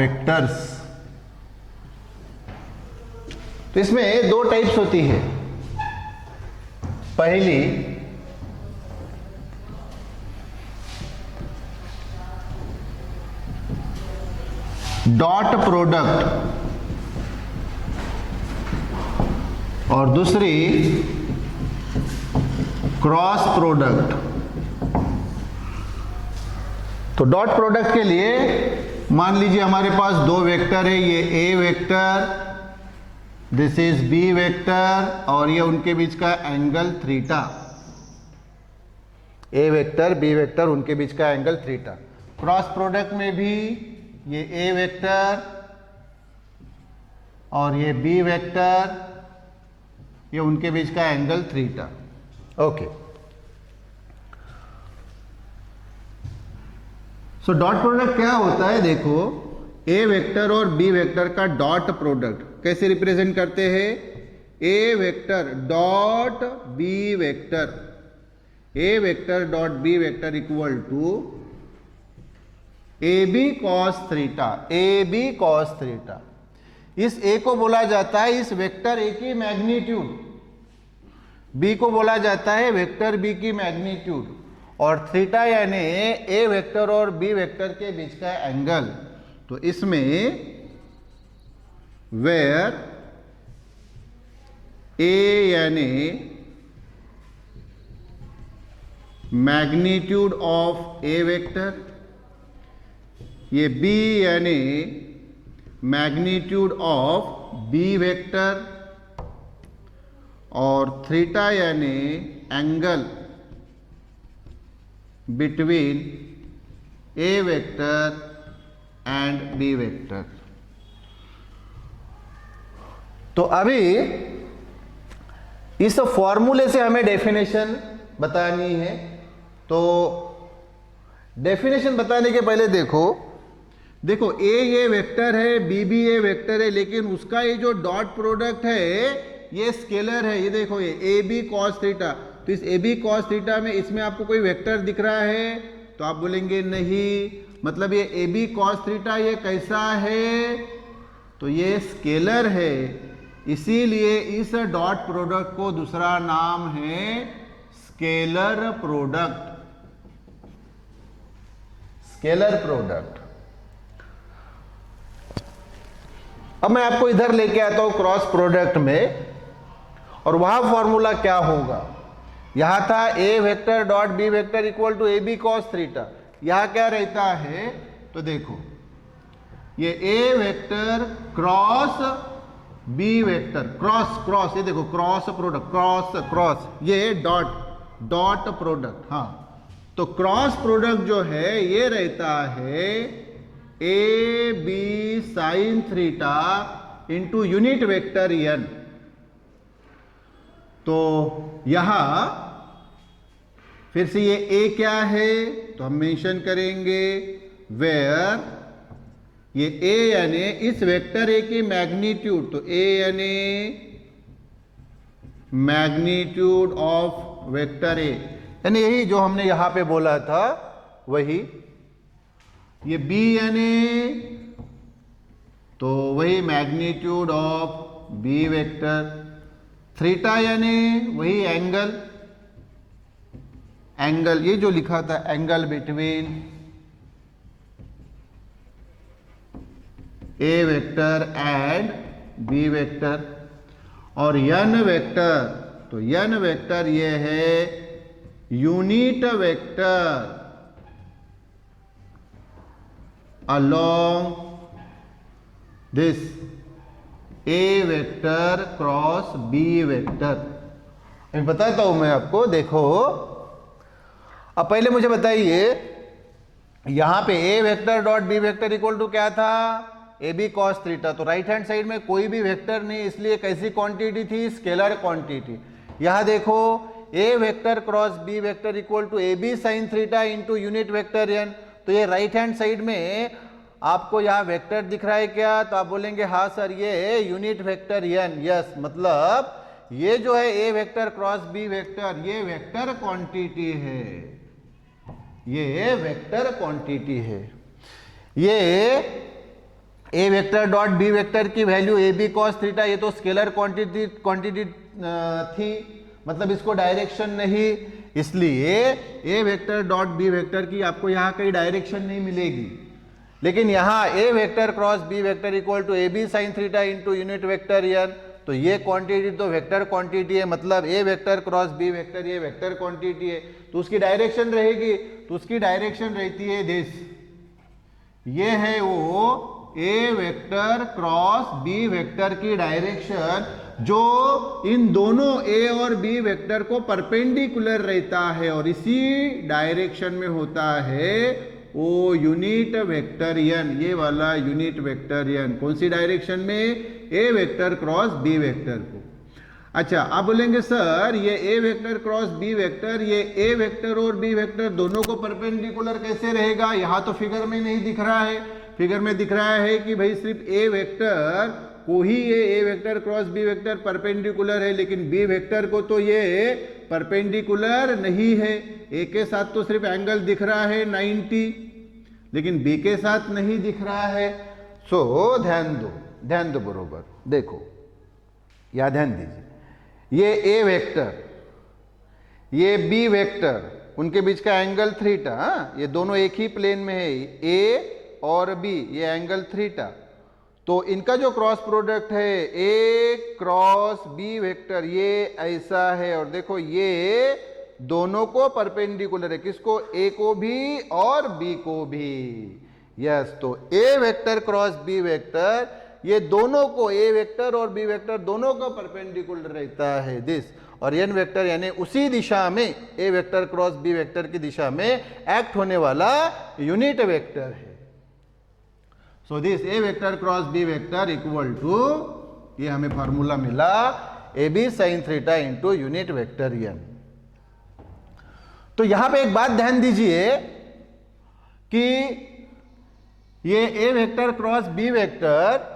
Vectors. तो इसमें दो टाइप्स होती है। पहली डॉट प्रोडक्ट और दूसरी क्रॉस प्रोडक्ट। तो डॉट प्रोडक्ट के लिए मान लीजिए हमारे पास दो वेक्टर है, ये A vector, this is B vector, और ये उनके बीच का angle theta. A vector B vector उनके बीच का एंगल थीटा। क्रॉस प्रोडक्ट में भी ये ए वेक्टर और ये बी वेक्टर, ये उनके बीच का angle theta. Okay, so dot product क्या होता है? देखो, ए वेक्टर और बी वेक्टर का डॉट प्रोडक्ट कैसे रिप्रेजेंट करते हैं? A vector dot B vector, A vector dot B vector equal to A B cos theta. A B cos theta, इस ए को बोला जाता है इस वेक्टर ए की मैग्नीट्यूड, बी को बोला जाता है वेक्टर बी की मैग्नीट्यूड, और थीटा यानी ए वेक्टर और बी वेक्टर के बीच का एंगल। तो इसमें वेयर ए यानी मैग्नीट्यूड ऑफ ए वेक्टर, ये बी यानी मैग्नीट्यूड ऑफ बी वेक्टर, और थीटा यानी angle between A vector and B vector. तो अभी इस फॉर्मूले से हमें डेफिनेशन बतानी है। तो डेफिनेशन बताने के पहले देखो ए ये वेक्टर है, बी भी ये वेक्टर है, लेकिन उसका ये जो डॉट प्रोडक्ट है ये स्केलर है। ये देखो, ये ए बी कॉस थीटा। तो इस ए बी कॉस थीटा में इसमें आपको कोई वेक्टर दिख रहा है? तो आप बोलेंगे नहीं, मतलब ये ए बी कॉस थीटा ये कैसा है? तो ये स्केलर है, इसीलिए इस डॉट प्रोडक्ट को दूसरा नाम है स्केलर प्रोडक्ट। Scalar product. अब मैं आपको इधर लेके आता हूं क्रॉस प्रोडक्ट में, और वहां फॉर्मूला क्या होगा? यहां था A vector dot B vector equal to A B cos theta. यहां क्या रहता है? तो देखो, ये A vector cross B vector, cross, ये देखो क्रॉस प्रोडक्ट, क्रॉस, ये डॉट प्रोडक्ट। हाँ, तो क्रॉस प्रोडक्ट जो है ये रहता है A B sine theta into unit vector N. तो यहां फिर से ये ए क्या है? तो हम मेंशन करेंगे वेयर ये ए यानी इस वेक्टर ए की मैग्नीट्यूड। तो ए यानी मैग्नीट्यूड ऑफ वेक्टर ए, यानी यही जो हमने यहां पे बोला था वही। ये बी यानी तो वही magnitude of B vector. Theta यानी वही एंगल, ये जो लिखा था angle between A vector and B vector. और यन वेक्टर, तो यन वेक्टर ये है unit vector along this A vector cross B vector. अभी बताता हूं मैं आपको। देखो, अब पहले मुझे बताइए, यहां पे A vector dot B vector equal to क्या था? A B cos theta. तो राइट हैंड साइड में कोई भी वेक्टर नहीं, इसलिए कैसी क्वांटिटी थी? Scalar quantity. यहां देखो, A vector cross B vector equal to A B sine theta into unit vector N. तो ये राइट हैंड साइड में आपको यहाँ वेक्टर दिख रहा है क्या? तो आप बोलेंगे हाँ सर, ये यूनिट वेक्टर एन। यस, मतलब ये जो है A vector cross B vector, ये वेक्टर क्वांटिटी है, ये वेक्टर क्वांटिटी है। ये A vector dot B vector की value A B cos theta, ये तो स्केलर क्वांटिटी थी, मतलब इसको डायरेक्शन नहीं, इसलिए A vector dot B vector की आपको यहाँ कहीं डायरेक्शन नहीं मिलेगी। लेकिन यहाँ A vector cross B vector equal to A B sine theta into unit vector N, तो ये क्वांटिटी तो वेक्टर क्वांटिटी है, मतलब A vector cross B vector ये वेक्टर क्वांटिटी है, तो उसकी डायरेक्शन रहेगी, तो उसकी डायरेक्शन रहती है दिस, ये है वो ए वेक्टर क्रॉस बी वेक्टर की डायरेक्शन, जो इन दोनों ए और बी वेक्टर को परपेंडिकुलर रहता है, और इसी डायरेक्शन में होता है वो यूनिट वेक्टर एन, ये वाला यूनिट वेक्टर एन। कौन सी डायरेक्शन में? A vector cross B vector को। अच्छा, आप बोलेंगे सर ये A vector cross B vector, ये ए वेक्टर और बी वेक्टर दोनों को परपेंडिकुलर कैसे रहेगा? यहां तो फिगर में नहीं दिख रहा है। फिगर में दिख रहा है कि भाई सिर्फ ए वेक्टर को ही ये A vector cross B vector perpendicular है, लेकिन बी वेक्टर को तो ये परपेंडिकुलर नहीं है। ए के साथ तो सिर्फ एंगल दिख रहा है 90, लेकिन बी के साथ नहीं दिख रहा है। सो ध्यान दो बरोबर, देखो या ध्यान दीजिए, ये ए वेक्टर, ये बी वेक्टर, उनके बीच का एंगल थीटा, ये दोनों एक ही प्लेन में है, ए और बी, ये एंगल थीटा, तो इनका जो क्रॉस प्रोडक्ट है ए क्रॉस बी वेक्टर, ये ऐसा है, और देखो ये दोनों को परपेंडिकुलर है, किसको? ए को भी और बी को भी। यस, तो A vector cross B vector ये दोनों को, ए वेक्टर और बी वेक्टर दोनों को परपेंडिकुलर रहता है दिस, और एन वेक्टर यानी उसी दिशा में A vector cross B vector की दिशा में एक्ट होने वाला यूनिट वेक्टर है। So this A vector cross B vector equal to, ये हमें फॉर्मूला मिला, A B sine theta into unit vector N. तो यहां पे एक बात ध्यान दीजिए कि ये A vector cross B vector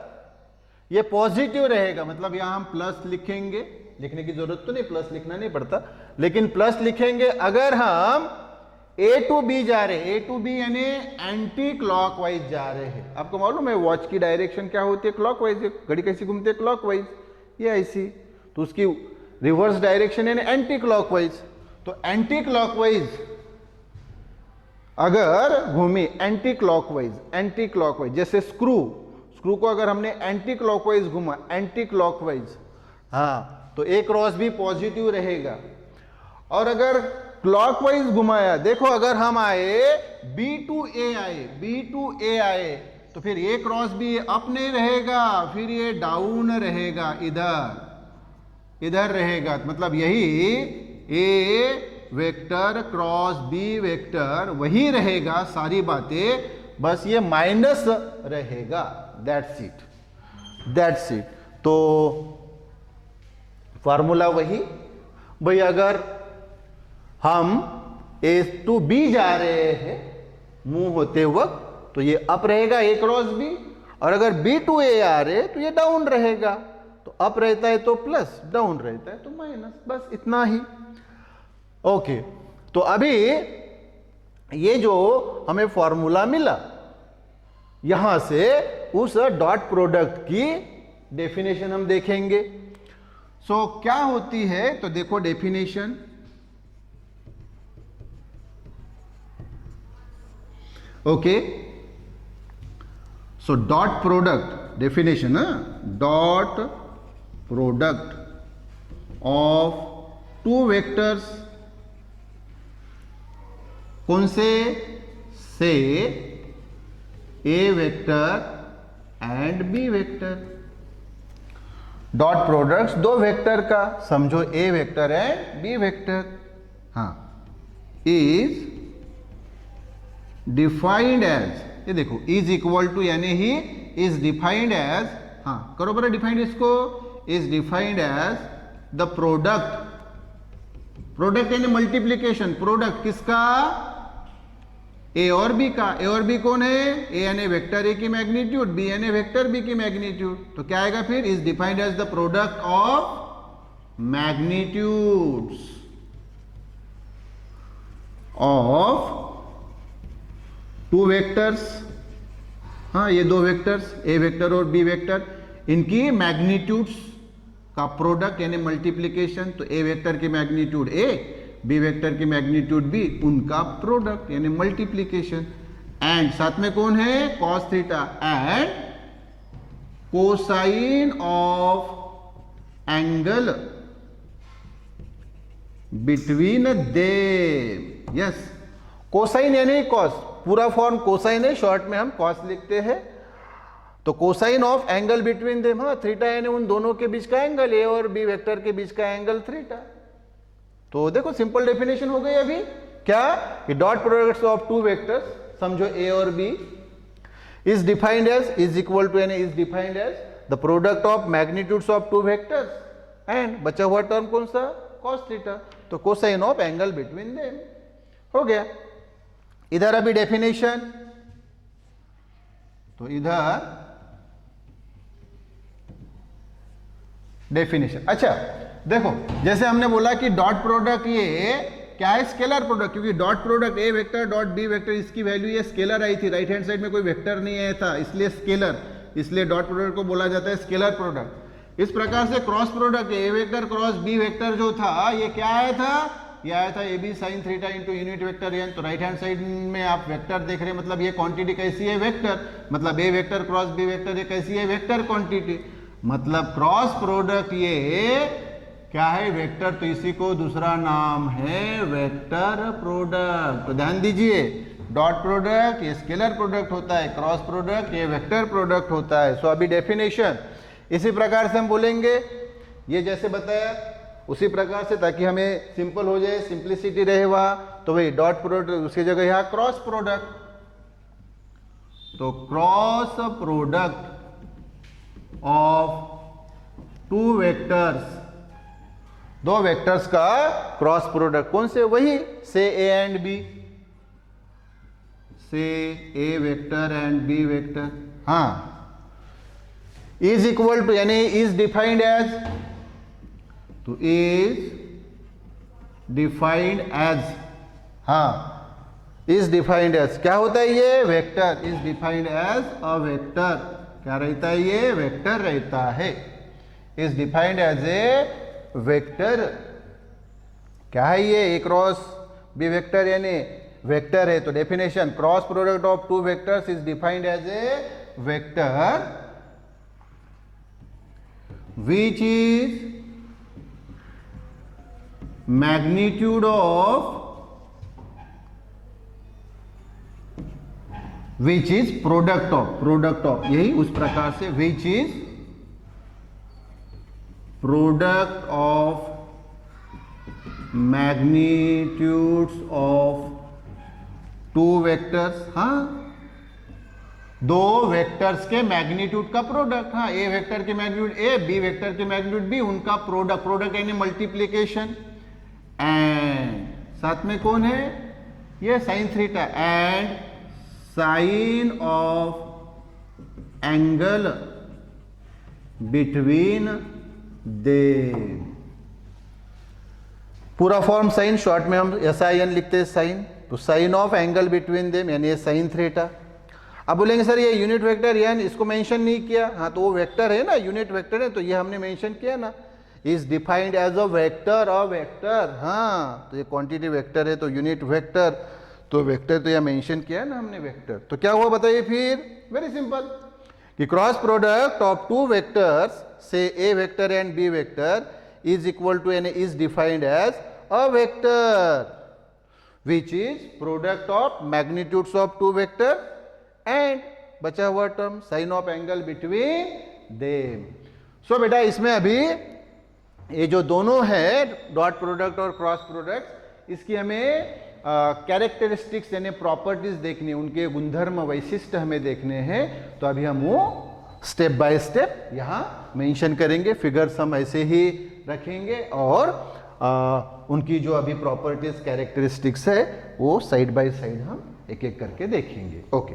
ये पॉजिटिव रहेगा, मतलब यहां हम प्लस लिखेंगे, लिखने की जरूरत तो नहीं, प्लस लिखना नहीं पड़ता, लेकिन प्लस लिखेंगे अगर हम ए टू बी जा रहे हैं, ए टू बी यानी एंटी क्लॉकवाइज जा रहे हैं। आपको मालूम है वॉच की डायरेक्शन क्या होती है? क्लॉकवाइज। घड़ी कैसी घूमती है? क्लॉकवाइज, ये ऐसी, तो उसकी रिवर्स डायरेक्शन यानी एंटी क्लॉकवाइज। तो एंटी क्लॉकवाइज अगर घूमी, एंटी क्लॉकवाइज, जैसे स्क्रू को अगर हमने एंटी क्लॉकवाइज घुमा, एंटी क्लॉकवाइज, हाँ, तो ए क्रॉस बी पॉजिटिव रहेगा। और अगर क्लॉकवाइज घुमाया, देखो अगर हम आए बी टू ए आए, तो फिर ए क्रॉस बी अप नहीं रहेगा, फिर ये डाउन रहेगा, इधर रहेगा, मतलब यही ए वेक्टर क्रॉस बी वेक्टर वही रहेगा, सारी बातें, बस ये माइनस रहेगा, दैट्स इट। तो फॉर्मूला वही भाई, अगर हम ए टू बी जा रहे हैं मूव होते वक्त, तो ये अप रहेगा ए क्रॉस बी, और अगर बी टू ए आ रहे तो ये डाउन रहेगा, तो अप रहता है तो प्लस, डाउन रहता है तो माइनस, बस इतना ही। ओके, तो अभी ये जो हमें फॉर्मूला मिला, यहां से उस डॉट प्रोडक्ट की डेफिनेशन हम देखेंगे। सो क्या होती है, तो देखो definition, okay, so dot product definition, dot product of two vectors, कौन से? A vector and B vector. Dot products दो वेक्टर का, समझो A vector and B vector, हाँ, इज डिफाइंड एज, ये देखो इज इक्वल टू यानी ही इज डिफाइंड एज, हाँ करो बरा डिफाइंड इसको, is defined as the product यानी मल्टीप्लीकेशन, प्रोडक्ट किसका? ए और बी का। ए और बी कौन है? ए यानी वेक्टर ए की मैग्नीट्यूड, बी यानी वेक्टर बी की मैग्नीट्यूड, तो क्या आएगा फिर? Is defined as the product of magnitudes of two vectors, हाँ, ये दो वेक्टर्स ए वेक्टर और बी वेक्टर, इनकी मैग्नीट्यूड्स का प्रोडक्ट यानी मल्टीप्लिकेशन, तो ए वेक्टर की मैग्नीट्यूड ए, बी वेक्टर की मैग्नीट्यूड बी, उनका प्रोडक्ट यानी मल्टीप्लिकेशन। एंड साथ में कौन है, cos theta and cosine of angle between they. Yes, cosine यानी कॉस, पूरा फॉर्म कोसाइन है, शॉर्ट में हम कॉस लिखते हैं। तो cosine of angle between them, हाँ, थीटा यानी उन दोनों के बीच का एंगल, ए और बी वेक्टर के बीच का एंगल थीटा। तो देखो सिंपल डेफिनेशन हो गई अभी क्या, कि dot products of two vectors, समझो ए और B, is defined as, is equal to यानी is defined as the product of magnitudes of two vectors and बचा हुआ टर्म कौन सा, कॉस थीटा। तो cosine of angle between them हो गया। इधर अभी डेफिनेशन, तो इधर डेफिनेशन। अच्छा देखो, जैसे हमने बोला कि डॉट प्रोडक्ट ये क्या है, स्केलर प्रोडक्ट, क्योंकि dot product A vector dot B vector, इसकी वैल्यू ये स्केलर आई थी, राइट हैंड साइड में कोई वेक्टर नहीं आया था, इसलिए स्केलर, इसलिए डॉट प्रोडक्ट को बोला जाता है स्केलर प्रोडक्ट। इस प्रकार से cross product A vector cross B vector जो था, ये क्या आया था, ये आया था A B sine theta into unit vector N. तो राइट हैंड साइड में आप वेक्टर देख रहे हैं, मतलब ये क्वांटिटी कैसी है, वेक्टर, मतलब A vector cross B vector ये कैसी है, वेक्टर क्वांटिटी, मतलब क्रॉस प्रोडक्ट ये क्या है, वेक्टर, तो इसी को दूसरा नाम है वेक्टर प्रोडक्ट। तो ध्यान दीजिए, डॉट प्रोडक्ट ये स्केलर प्रोडक्ट होता है, क्रॉस प्रोडक्ट ये वेक्टर प्रोडक्ट होता है। सो अभी डेफिनेशन इसी प्रकार से हम बोलेंगे, ये जैसे बताया उसी प्रकार से, ताकि हमें सिंपल हो जाए, सिंप्लिसिटी रहे वहां, तो वही डॉट प्रोडक्ट उसकी जगह यहां क्रॉस प्रोडक्ट। तो cross product of two vectors, दो वेक्टर्स का क्रॉस प्रोडक्ट कौन से, वही से ए एंड बी, से A vector and B vector, हाँ, इज इक्वल टू यानी इज डिफाइंड एज, तो इज डिफाइंड एज, हाँ, इज डिफाइंड एज क्या होता है, ये vector, is defined as a vector, क्या रहता है, ये वेक्टर रहता है, is defined as a vector. क्या है ये, ए क्रॉस बी वेक्टर यानी वेक्टर है। तो definition, cross product of two vectors is defined as a vector which is magnitude of which is product of, यही उस प्रकार से, which is product of magnitudes of two vectors, हाँ, दो vectors के मैग्नीट्यूड का प्रोडक्ट, हाँ, ए वेक्टर के मैग्नीट्यूड ए, बी वेक्टर के मैग्नीट्यूड बी, उनका प्रोडक्ट, प्रोडक्ट यानी मल्टीप्लीकेशन, एंड साथ में कौन है, ये sine theta, and sine of angle between they. पूरा फॉर्म साइन, शॉर्ट में हम SIN लिखते हैं साइन, तो sine of angle between them यानी ये साइन थीटा। अब बोलेंगे सर ये यूनिट वेक्टर यानी इसको मेंशन नहीं किया, हाँ, तो वो वेक्टर है ना, यूनिट वेक्टर है, तो ये हमने मेंशन किया ना, is defined as a vector, हाँ, तो ये क्वांटिटी वेक्टर है, तो यूनिट वेक्टर, तो वेक्टर तो यह मेंशन किया है ना हमने वेक्टर। तो क्या हुआ बताइए फिर, वेरी सिंपल, कि cross product of two vectors से A vector and B vector is equal to यानी is defined as a vector which is product of magnitudes of two vector and बचा हुआ term sine of angle between them. So बेटा इसमें अभी ये जो दोनों है डॉट प्रोडक्ट और क्रॉस प्रोडक्ट, इसकी हमें कैरेक्टरिस्टिक्स यानी प्रॉपर्टीज देखनी है, उनके गुणधर्म वैशिष्ट्य हमें देखने हैं। तो अभी हम वो स्टेप बाय स्टेप यहाँ मेंशन करेंगे, फिगर्स हम ऐसे ही रखेंगे और उनकी जो अभी प्रॉपर्टीज कैरेक्टरिस्टिक्स है वो साइड बाय साइड हम एक एक करके देखेंगे। ओके,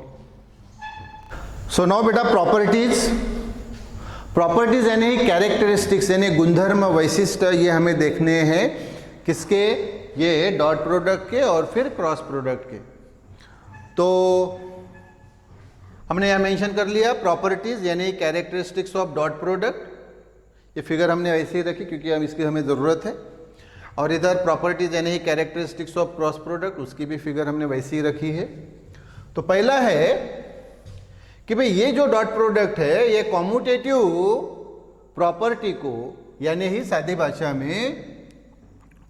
सो नाउ बेटा प्रॉपर्टीज यानी कैरेक्टरिस्टिक्स यानी गुणधर्म वैशिष्ट्य, ये हमें देखने हैं किसके, ये डॉट प्रोडक्ट के और फिर क्रॉस प्रोडक्ट के। तो हमने यहाँ मेंशन कर लिया प्रॉपर्टीज यानी कैरेक्टरिस्टिक्स ऑफ डॉट प्रोडक्ट। ये फिगर हमने वैसे ही रखी क्योंकि हम इसकी हमें ज़रूरत है। और इधर प्रॉपर्टीज यानी कैरेक्टरिस्टिक्स ऑफ क्रॉस प्रोडक्ट, उसकी भी फिगर हमने वैसे ही रखी है। तो पहला है कि भाई ये जो डॉट प्रोडक्ट है ये कॉम्यूटेटिव प्रॉपर्टी को यानी ही सादी भाषा में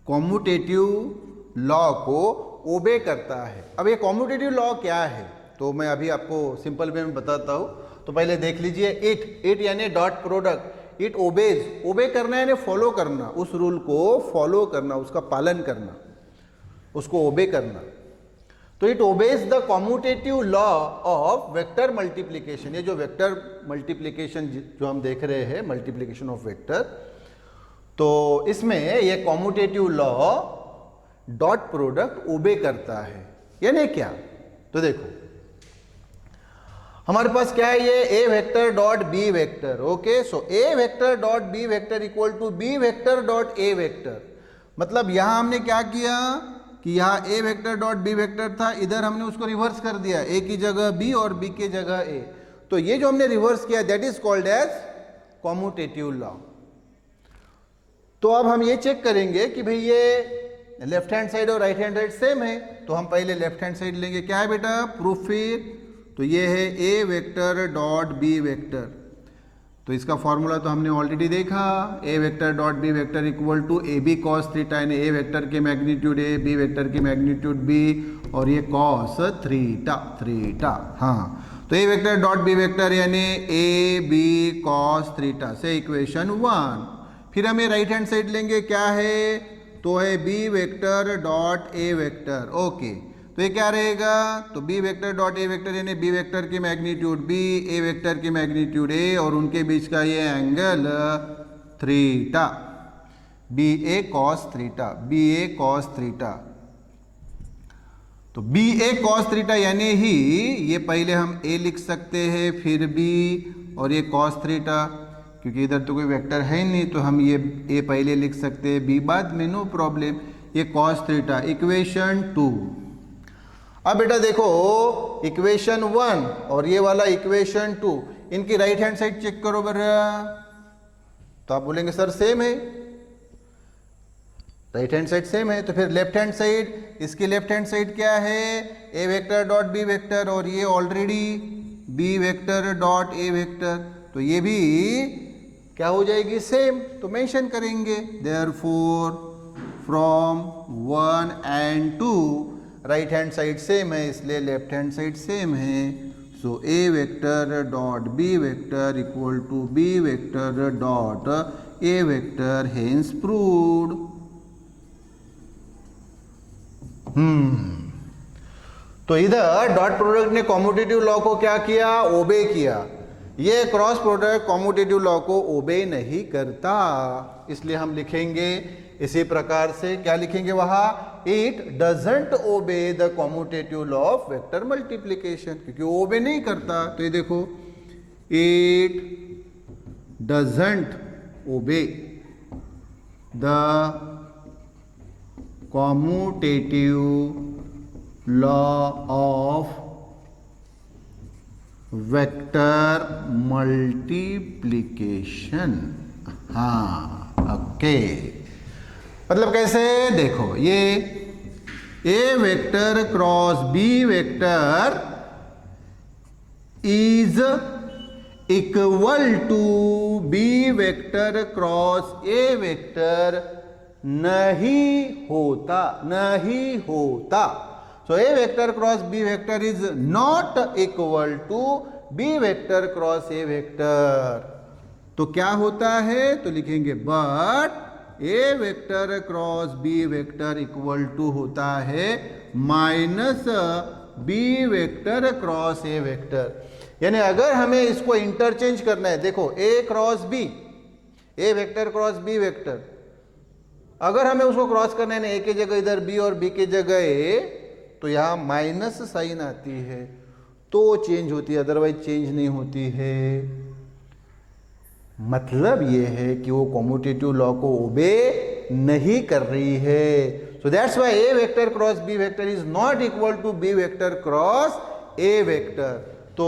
कॉम्यूटेटिव लॉ को ओबे करता है। अब ये कॉम्यूटेटिव लॉ क्या है तो मैं अभी आपको सिंपल वे में बताता हूं। तो पहले देख लीजिए इट यानी डॉट प्रोडक्ट, इट ओबेज, ओबे करना यानी फॉलो करना, उस रूल को फॉलो करना, उसका पालन करना, उसको ओबे करना। तो it obeys the commutative law of vector multiplication. ये जो वेक्टर मल्टीप्लिकेशन जो हम देख रहे हैं, मल्टीप्लिकेशन ऑफ वेक्टर, तो इसमें ये कॉम्यूटेटिव लॉ डॉट प्रोडक्ट ओबे करता है। यानी क्या, तो देखो हमारे पास क्या है, ये A vector dot B vector. Okay, so A vector dot B vector equal to B vector dot A vector. मतलब यहां हमने क्या किया कि यहाँ A vector dot B vector था, इधर हमने उसको रिवर्स कर दिया, ए की जगह बी और बी की जगह ए। तो ये जो हमने रिवर्स किया that is called as commutative law. तो अब हम ये चेक करेंगे कि भाई ये लेफ्ट हैंड साइड और राइट हैंड साइड सेम है। तो हम पहले लेफ्ट हैंड साइड लेंगे। क्या है बेटा, प्रूफ फिर। तो ये है A vector dot B vector. तो इसका फॉर्मूला तो हमने ऑलरेडी देखा, A vector dot B vector equal to A B cos theta, यानी ए वेक्टर की मैग्नीट्यूड ए, बी वेक्टर की मैग्नीट्यूड बी, और ये कॉस थीटा। हाँ, तो A vector dot B vector यानी ए बी कॉस थीटा से इक्वेशन 1। फिर हमें राइट हैंड साइड लेंगे, क्या है, तो है B vector dot A vector. Okay, तो ये क्या रहेगा, तो B vector dot A vector यानी बी वेक्टर की मैग्नीट्यूड बी, ए वेक्टर की मैग्नीट्यूड ए, और उनके बीच का ये angle theta, B A cos theta, B A cos theta. तो बी ए कॉस थीटा यानी ही ये पहले हम ए लिख सकते हैं, फिर बी और ये कॉस थीटा, क्योंकि इधर तो कोई वेक्टर है नहीं तो हम ये ए पहले लिख सकते हैं, बी बाद में, नो प्रॉब्लम। ये कॉस थीटा इक्वेशन 2। अब बेटा देखो इक्वेशन 1 और ये वाला इक्वेशन 2, इनकी राइट हैंड साइड चेक करो बरा। तो आप बोलेंगे सर सेम है, राइट हैंड साइड सेम है। तो फिर लेफ्ट हैंड साइड, इसकी लेफ्ट हैंड साइड क्या है, A vector dot B vector, और ये already B vector dot A vector, तो ये भी क्या हो जाएगी, सेम। तो मेंशन करेंगे therefore from 1 and 2 right hand side same है, इसलिए लेफ्ट हैंड साइड सेम है। So A vector dot B vector equal to B vector dot A vector, hence proved. तो इधर डॉट प्रोडक्ट ने कॉम्यूटेटिव लॉ को क्या किया, ओबे किया। ये क्रॉस प्रोडक्ट कॉम्यूटेटिव लॉ को ओबे नहीं करता, इसलिए हम लिखेंगे इसी प्रकार से। क्या लिखेंगे वहां, it doesn't obey the commutative law of vector multiplication, क्योंकि वो ओबे नहीं करता। तो ये देखो, it doesn't obey the commutative law of vector multiplication. हाँ, ओके, मतलब कैसे, देखो ये A vector cross B vector is equal to B vector cross A vector नहीं होता। So A vector cross B vector is not equal to B vector cross A vector. तो क्या होता है, तो लिखेंगे but A vector cross B vector equal to होता है minus B vector cross A vector. यानी अगर हमें इसको इंटरचेंज करना है, देखो A cross B, A vector cross B vector, अगर हमें उसको क्रॉस करना है ना, ए की जगह इधर बी और बी की जगह ए, तो यहाँ माइनस साइन आती है तो चेंज होती है, अदरवाइज चेंज नहीं होती है। मतलब ये है कि वो कॉम्यूटेटिव लॉ को ओबे नहीं कर रही है। So that's why A vector cross B vector is not equal to B vector cross A vector. तो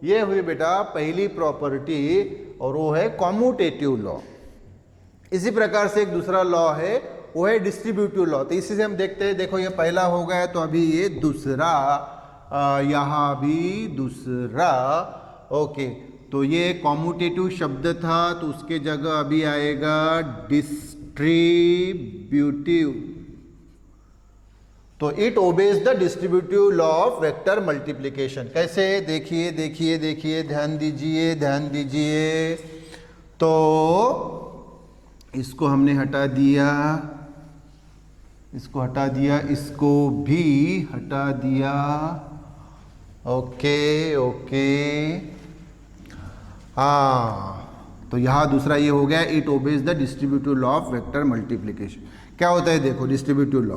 ये हुई बेटा पहली प्रॉपर्टी और वो है कॉम्यूटेटिव लॉ। इसी प्रकार से एक दूसरा लॉ है, वो है डिस्ट्रीब्यूटिव लॉ। तो इसी से हम देखते हैं, देखो ये पहला हो गया तो अभी ये दूसरा, यहाँ भी दूसरा। ओके, तो ये कॉम्यूटेटिव शब्द था तो उसके जगह अभी आएगा डिस्ट्रीब्यूटिव। तो it obeys the distributive law of vector multiplication. कैसे? देखिए देखिए देखिए, ध्यान दीजिए ध्यान दीजिए। तो इसको हमने हटा दिया, इसको हटा दिया, इसको भी हटा दिया। ओके ओके, हाँ, तो यहाँ दूसरा ये हो गया, it obeys the distributive law of vector multiplication. क्या होता है देखो distributive law.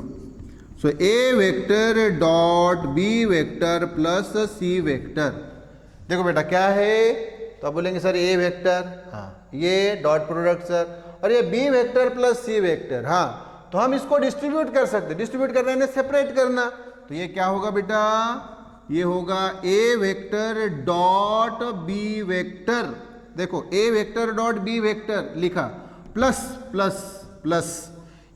So A vector dot B vector plus C vector. देखो बेटा क्या है, तो आप बोलेंगे सर ए वेक्टर, हाँ, ये डॉट प्रोडक्ट सर, और ये B vector plus C vector, हाँ, तो हम इसको डिस्ट्रीब्यूट कर सकते हैं। डिस्ट्रीब्यूट करना है सेपरेट करना, तो ये क्या होगा बेटा, ये होगा A vector dot B vector. देखो A vector dot B vector लिखा, प्लस प्लस प्लस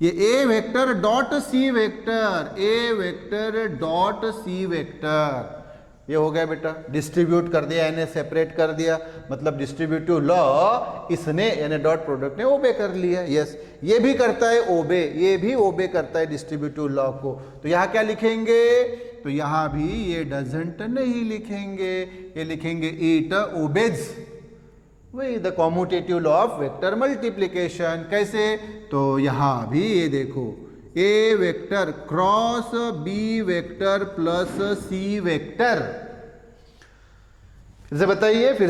ये A vector dot C vector, A vector dot C vector, ये हो गया बेटा। डिस्ट्रीब्यूट कर दिया, यानी सेपरेट कर दिया, मतलब डिस्ट्रीब्यूटिव लॉ इसने यानी डॉट प्रोडक्ट ने ओबे कर लिया। यस, ये भी करता है ओबे, ये भी ओबे करता है डिस्ट्रीब्यूटिव लॉ को। तो यहाँ क्या लिखेंगे, तो यहाँ भी ये डजंट नहीं लिखेंगे, ये लिखेंगे इट ओबेज वही the commutative law of vector multiplication. कैसे, तो यहाँ भी ये देखो, A vector cross B vector plus C vector. फिर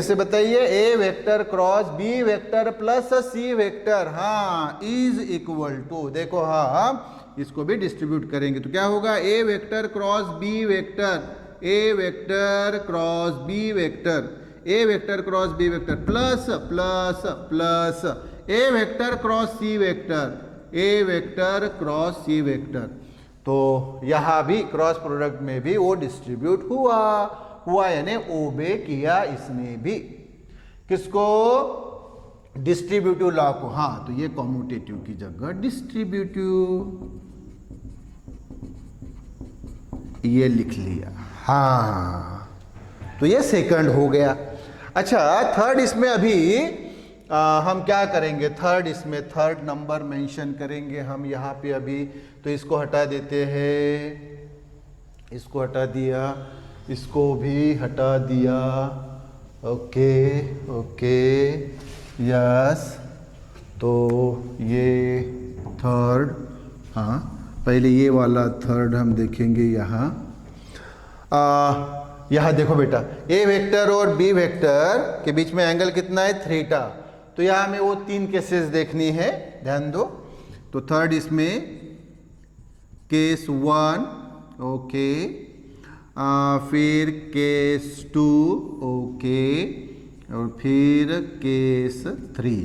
से बताइए, A vector cross B vector plus C vector, हाँ, इज इक्वल टू, देखो हाँ, इसको भी डिस्ट्रीब्यूट करेंगे तो क्या होगा, A vector cross B vector, A vector cross B vector, A vector cross B vector plus plus plus A vector cross C vector, A vector cross C vector. तो यहां भी क्रॉस प्रोडक्ट में भी वो डिस्ट्रीब्यूट हुआ यानी ओबे किया इसने भी, किसको, डिस्ट्रीब्यूटिव लॉ को। हाँ, तो ये कॉम्यूटेटिव की जगह डिस्ट्रीब्यूटिव, ये लिख लिया। हाँ, तो ये सेकंड हो गया। अच्छा, थर्ड इसमें अभी हम क्या करेंगे, थर्ड इसमें थर्ड नंबर मेंशन करेंगे हम यहाँ पे अभी। तो इसको हटा देते हैं, इसको हटा दिया, इसको भी हटा दिया। ओके ओके, यस, तो ये थर्ड, हाँ, पहले ये वाला थर्ड हम देखेंगे यहाँ। यहाँ देखो बेटा, ए वेक्टर और बी वेक्टर के बीच में एंगल कितना है, थीटा। तो यहाँ हमें वो तीन केसेस देखनी है, ध्यान दो। तो थर्ड इसमें केस 1, ओके, फिर केस 2, ओके, और फिर केस 3।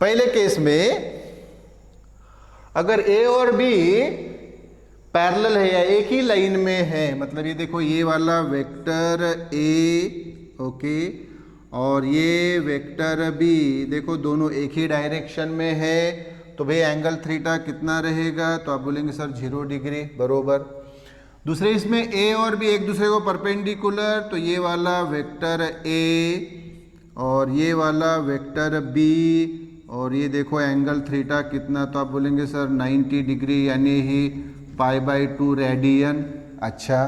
पहले केस में अगर ए और बी पैरेलल है या एक ही लाइन में है, मतलब ये देखो ये वाला वेक्टर ए, ओके, और ये वेक्टर बी, देखो दोनों एक ही डायरेक्शन में है, तो भाई एंगल थीटा कितना रहेगा, तो आप बोलेंगे सर 0 डिग्री, बरोबर। दूसरे इसमें ए और बी एक दूसरे को परपेंडिकुलर, तो ये वाला वेक्टर ए और ये वाला वेक्टर बी, और ये देखो एंगल थीटा कितना, तो आप बोलेंगे सर 90 डिग्री यानी ही π/2 रेडियन। अच्छा,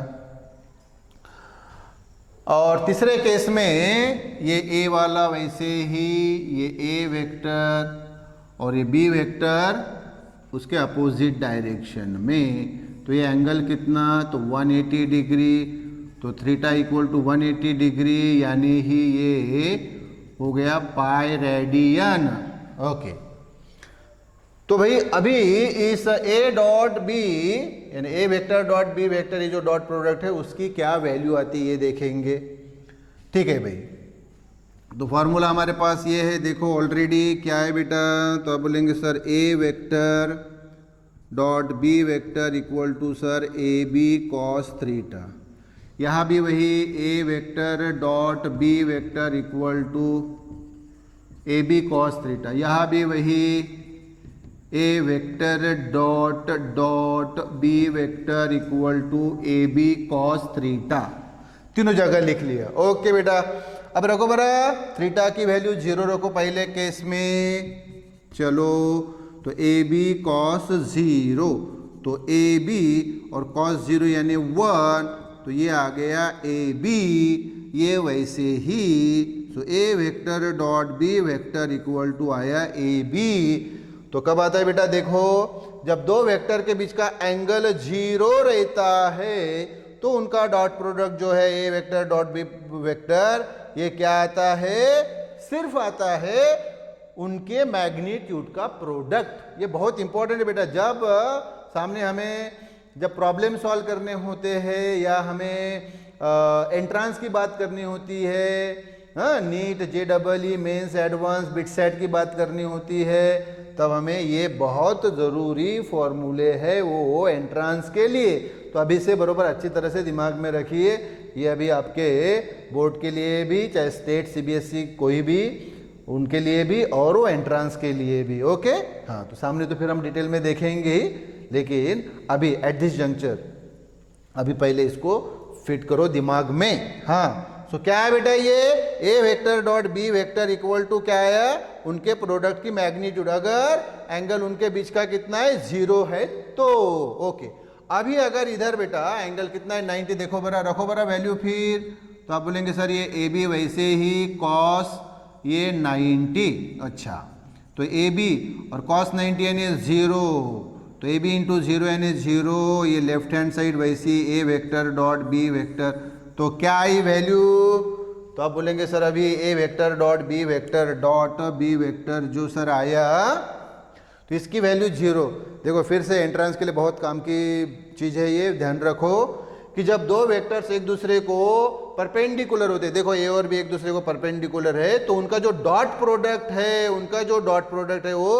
और तीसरे केस में ये ए वाला वैसे ही, ये ए वेक्टर और ये बी वेक्टर उसके अपोजिट डायरेक्शन में, तो ये एंगल कितना, तो 180 डिग्री, तो थीटा इक्वल टू 180 डिग्री यानी ही ये हो गया पाई रेडियन। ओके, तो भाई अभी इस ए डॉट बी यानी A vector dot B vector, ये जो डॉट प्रोडक्ट है उसकी क्या वैल्यू आती है ये देखेंगे। ठीक है भाई, तो फॉर्मूला हमारे पास ये है, देखो ऑलरेडी क्या है बेटा, तो आप बोलेंगे sir A vector dot B vector equal to sir A B cos theta. यहाँ भी वही A vector dot B vector equal to A B cos theta, यहाँ भी वही A vector dot dot B vector equal to A B cos theta, तीनों जगह लिख लिया। ओके बेटा, अब रखो बरा थीटा की वैल्यू 0 रखो पहले केस में। चलो तो ए बी कॉस 0, तो ए बी और कॉस 0 यानी 1, तो ये आ गया ए बी, ये वैसे ही so A vector dot B vector equal to आया ए बी। तो कब आता है बेटा, देखो जब दो वेक्टर के बीच का एंगल 0 रहता है तो उनका डॉट प्रोडक्ट जो है A vector dot B vector, ये क्या आता है, सिर्फ आता है उनके मैग्नीट्यूड का प्रोडक्ट। ये बहुत इंपॉर्टेंट है बेटा, जब सामने हमें जब प्रॉब्लम सॉल्व करने होते हैं या हमें एंट्रांस की बात करनी होती है, हाँ NEET JEE mains advance BITSAT की बात करनी होती है, तब हमें ये बहुत ज़रूरी फॉर्मूले है वो एंट्रांस के लिए। तो अभी से बरोबर अच्छी तरह से दिमाग में रखिए, ये अभी आपके बोर्ड के लिए भी, चाहे स्टेट CBSE कोई भी, उनके लिए भी और वो एंट्रांस के लिए भी। ओके हाँ, तो सामने तो फिर हम डिटेल में देखेंगे ही, लेकिन अभी एट दिस जंक्चर अभी पहले इसको फिट करो दिमाग में। हाँ सो क्या है बेटा, ये A vector dot B vector equal to क्या है, उनके प्रोडक्ट की मैग्नीट्यूड, अगर एंगल उनके बीच का कितना है 0 है तो। ओके अभी अगर इधर बेटा एंगल कितना है 90, देखो बरा, रखो बरा वैल्यू, फिर तो आप बोलेंगे सर ये ए बी वैसे ही कॉस ये 90, अच्छा तो ए बी और कॉस 90 यानी 0, तो ए बी इंटू 0 यानी 0, ये लेफ्ट हैंड साइड वैसी ए वेक्टर डॉट बी वेक्टर, तो क्या आई वैल्यू, तो आप बोलेंगे सर अभी ए वेक्टर डॉट बी वेक्टर जो सर आया, तो इसकी वैल्यू 0। देखो फिर से एंट्रेंस के लिए बहुत काम की चीज़ है ये, ध्यान रखो कि जब दो वेक्टर्स एक दूसरे को परपेंडिकुलर होते हैं, देखो ए और बी एक दूसरे को परपेंडिकुलर है, तो उनका जो डॉट प्रोडक्ट है वो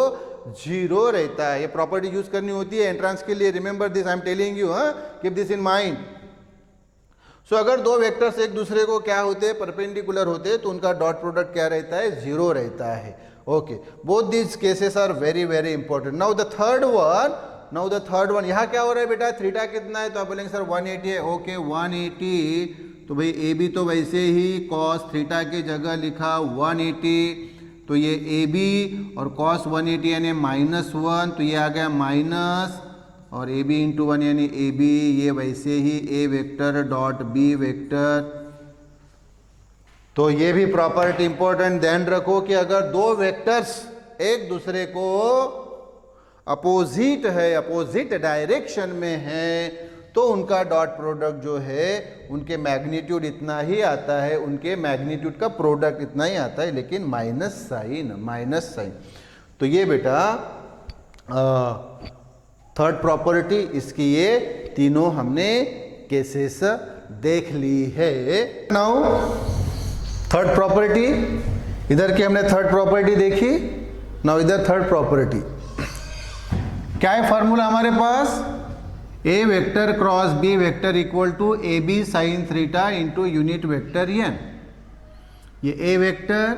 0 रहता है। ये प्रॉपर्टी यूज करनी होती है एंट्रेंस के लिए, remember this, I am telling you, keep this in mind. So अगर दो वेक्टर्स एक दूसरे को क्या होते हैं, परपेंडिकुलर होते हैं, तो उनका डॉट प्रोडक्ट क्या रहता है, 0 रहता है। Okay, both these cases are very very important. Now the third one, यहाँ क्या हो रहा है बेटा, थीटा कितना है, तो आप बोलेंगे सर 180 है। ओके 180, तो भाई ए बी तो वैसे ही कॉस थीटा की जगह लिखा 180, तो ये ए बी और कॉस 180 यानी -1, तो ये आ गया माइनस, और ए बी इंटू 1 यानी ए बी, ये वैसे ही A vector dot B vector. तो ये भी प्रॉपर्टी इंपॉर्टेंट, ध्यान रखो कि अगर दो वेक्टर्स एक दूसरे को अपोजिट डायरेक्शन में है, तो उनका डॉट प्रोडक्ट जो है उनके मैग्नीट्यूड इतना ही आता है, उनके मैग्नीट्यूड का प्रोडक्ट इतना ही आता है, लेकिन माइनस साइन। तो ये बेटा थर्ड प्रॉपर्टी, इसकी ये तीनों हमने केसेस देख ली है। नाउ थर्ड प्रॉपर्टी, इधर की हमने थर्ड प्रॉपर्टी देखी, नाउ इधर थर्ड प्रॉपर्टी क्या है, फॉर्मूला हमारे पास A vector cross B vector equal to A B sine theta into unit vector N. ये ए वेक्टर,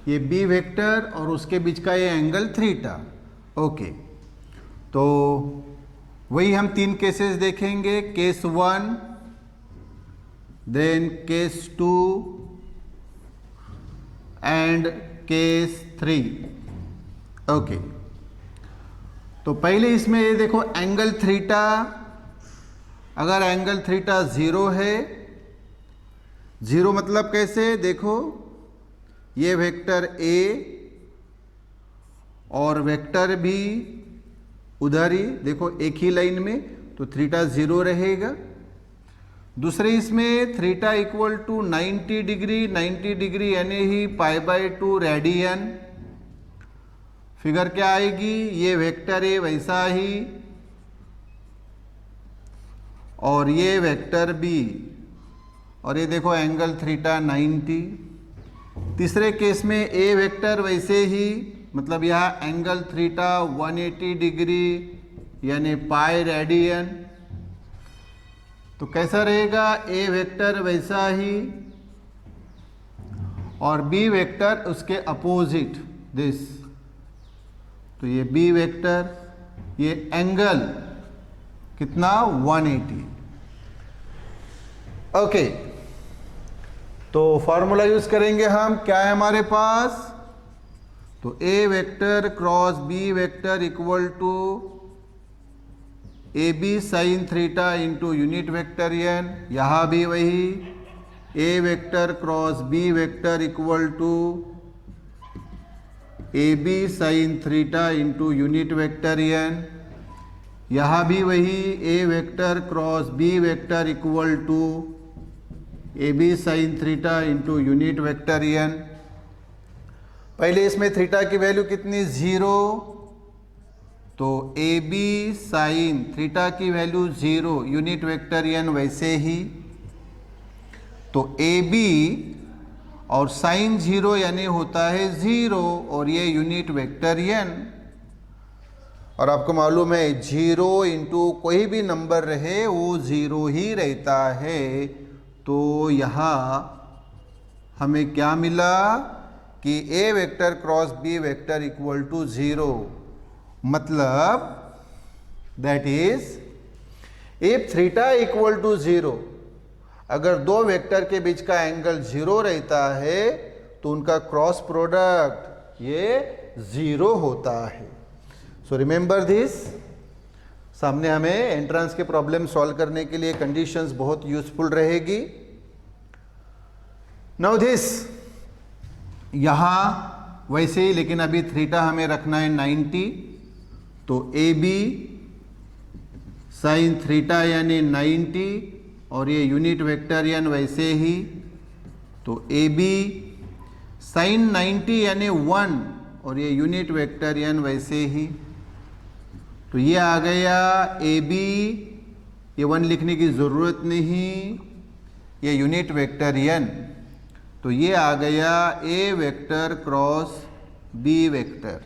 ये बी वेक्टर और उसके बीच का ये एंगल थीटा। ओके, तो वही हम 3 केसेस देखेंगे, case 1, then case 2 and case 3। Okay, तो पहले इसमें ये देखो एंगल थीटा, अगर एंगल थीटा 0 है, 0 मतलब कैसे, देखो ये वेक्टर ए और वेक्टर बी उधर ही, देखो एक ही लाइन में, तो थीटा 0 रहेगा। दूसरे इसमें थीटा इक्वल टू 90 डिग्री यानी ही π/2 रेडियन। फिगर क्या आएगी, ये वेक्टर ए वैसा ही और ये वेक्टर बी, और ये देखो एंगल थीटा 90। तीसरे केस में ए वेक्टर वैसे ही, मतलब यहाँ एंगल थीटा 180 डिग्री यानी π रेडियन। तो कैसा रहेगा, ए वेक्टर वैसा ही और बी वेक्टर उसके अपोजिट दिस। तो ये बी वेक्टर, ये एंगल कितना 180। ओके, तो फॉर्मूला यूज करेंगे हम, क्या है हमारे पास, तो A vector cross B vector equal to A B sine theta into unit vector N. यहां भी वही A vector cross B vector equal to A B sine theta into unit vector N. यहाँ भी वही A vector cross B vector equal to A B sine theta into unit vector N. पहले इसमें theta की value कितनी, 0, तो A B sine theta की value 0, unit vector N वैसे ही, तो ए बी और साइन 0 यानी होता है 0 और ये यूनिट वेक्टर एन। और आपको मालूम है 0 इंटू कोई भी नंबर रहे वो 0 ही रहता है। तो यहाँ हमें क्या मिला कि A vector cross B vector equal to 0, मतलब that is if theta equal to 0, अगर दो वेक्टर के बीच का एंगल 0 रहता है तो उनका क्रॉस प्रोडक्ट ये 0 होता है। सो रिमेंबर दिस, सामने हमें एंट्रेंस के प्रॉब्लम सॉल्व करने के लिए कंडीशंस बहुत यूजफुल रहेगी। नाउ दिस, यहां वैसे ही, लेकिन अभी थीटा हमें रखना है 90, तो ए बी साइन थीटा यानी 90 और ये यूनिट वेक्टर एन वैसे ही, तो ए बी साइन 90 यानी 1 और ये यूनिट वेक्टर एन वैसे ही। तो ये आ गया ए बी, ये 1 लिखने की ज़रूरत नहीं, ये यूनिट वेक्टर एन, तो ये आ गया A vector cross B vector.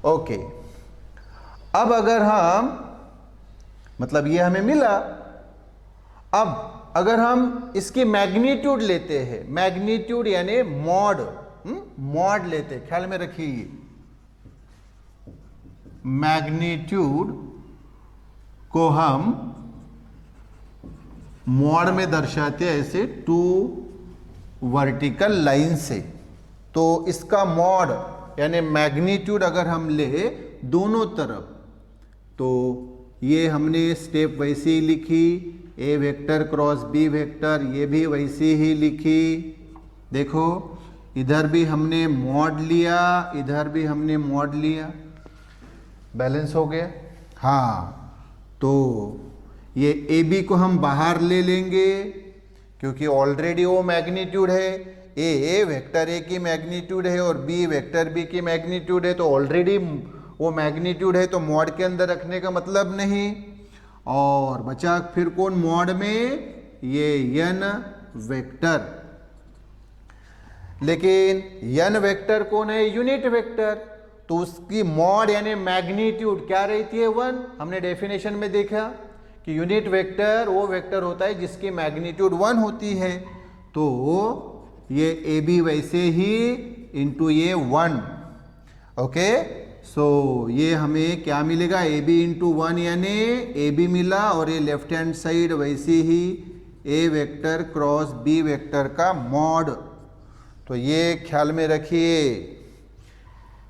Okay, अब अगर हम, मतलब ये हमें मिला, अब अगर हम इसकी मैग्नीट्यूड लेते हैं, मैग्नीट्यूड यानी मॉड, मॉड लेते, ख्याल में रखिए, मैग्नीट्यूड को हम मॉड में दर्शाते हैं ऐसे 2 वर्टिकल लाइन से। तो इसका मॉड यानी मैग्नीट्यूड अगर हम ले दोनों तरफ, तो ये हमने स्टेप वैसे ही लिखी, ए वेक्टर क्रॉस बी वेक्टर, ये भी वैसे ही लिखी। देखो इधर भी हमने मॉड लिया, इधर भी हमने मॉड लिया, बैलेंस हो गया। हाँ, तो ये ए बी को हम बाहर ले लेंगे क्योंकि ऑलरेडी वो मैग्नीट्यूड है, ए वेक्टर ए की मैग्नीट्यूड है और बी वेक्टर बी की मैग्नीट्यूड है, तो ऑलरेडी वो मैग्नीट्यूड है, तो मॉड के अंदर रखने का मतलब नहीं। और बचा फिर कौन मॉड में, ये एन वेक्टर, लेकिन एन वेक्टर कौन है, यूनिट वेक्टर, तो उसकी मॉड यानी मैग्नीट्यूड क्या रहती है, 1। हमने डेफिनेशन में देखा कि यूनिट वेक्टर वो वेक्टर होता है जिसकी मैग्नीट्यूड 1 होती है। तो ये ए बी वैसे ही इंटू ये 1। ओके, सो ये हमें क्या मिलेगा, ए बी इंटू 1 यानी ए बी मिला, और ये लेफ्ट हैंड साइड वैसे ही A vector cross B vector का मॉड। तो ये ख्याल में रखिए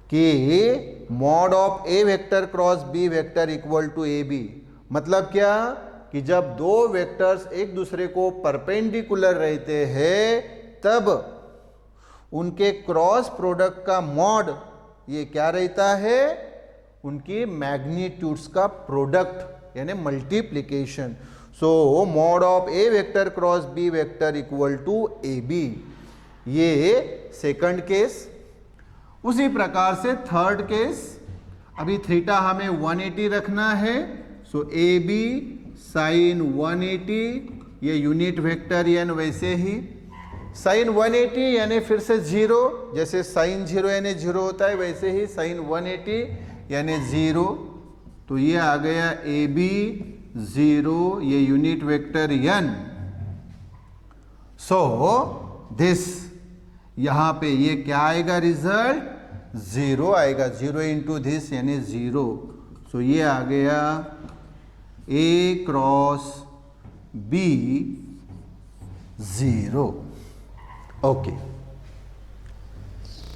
कि mod of A vector cross B vector equal to A B, मतलब क्या कि जब दो वेक्टर्स एक दूसरे को परपेंडिकुलर रहते हैं तब उनके क्रॉस प्रोडक्ट का मॉड ये क्या रहता है, उनकी मैग्नीट्यूड्स का प्रोडक्ट यानी multiplication. So mod of A vector cross B vector equal to A B, ये सेकंड केस। उसी प्रकार से थर्ड केस, अभी थीटा हमें 180 रखना है, सो ए बी साइन 180, ये यूनिट वेक्टर एन वैसे ही साइन 180 यानी फिर से 0, जैसे साइन 0 यानी 0 होता है वैसे ही साइन 180 यानी 0। तो ये आ गया ए बी 0, ये unit vector n, so this, यहां पे ये क्या आएगा रिजल्ट, 0 आएगा, 0 इंटू दिस यानी 0, सो ये आ गया A क्रॉस B 0। ओके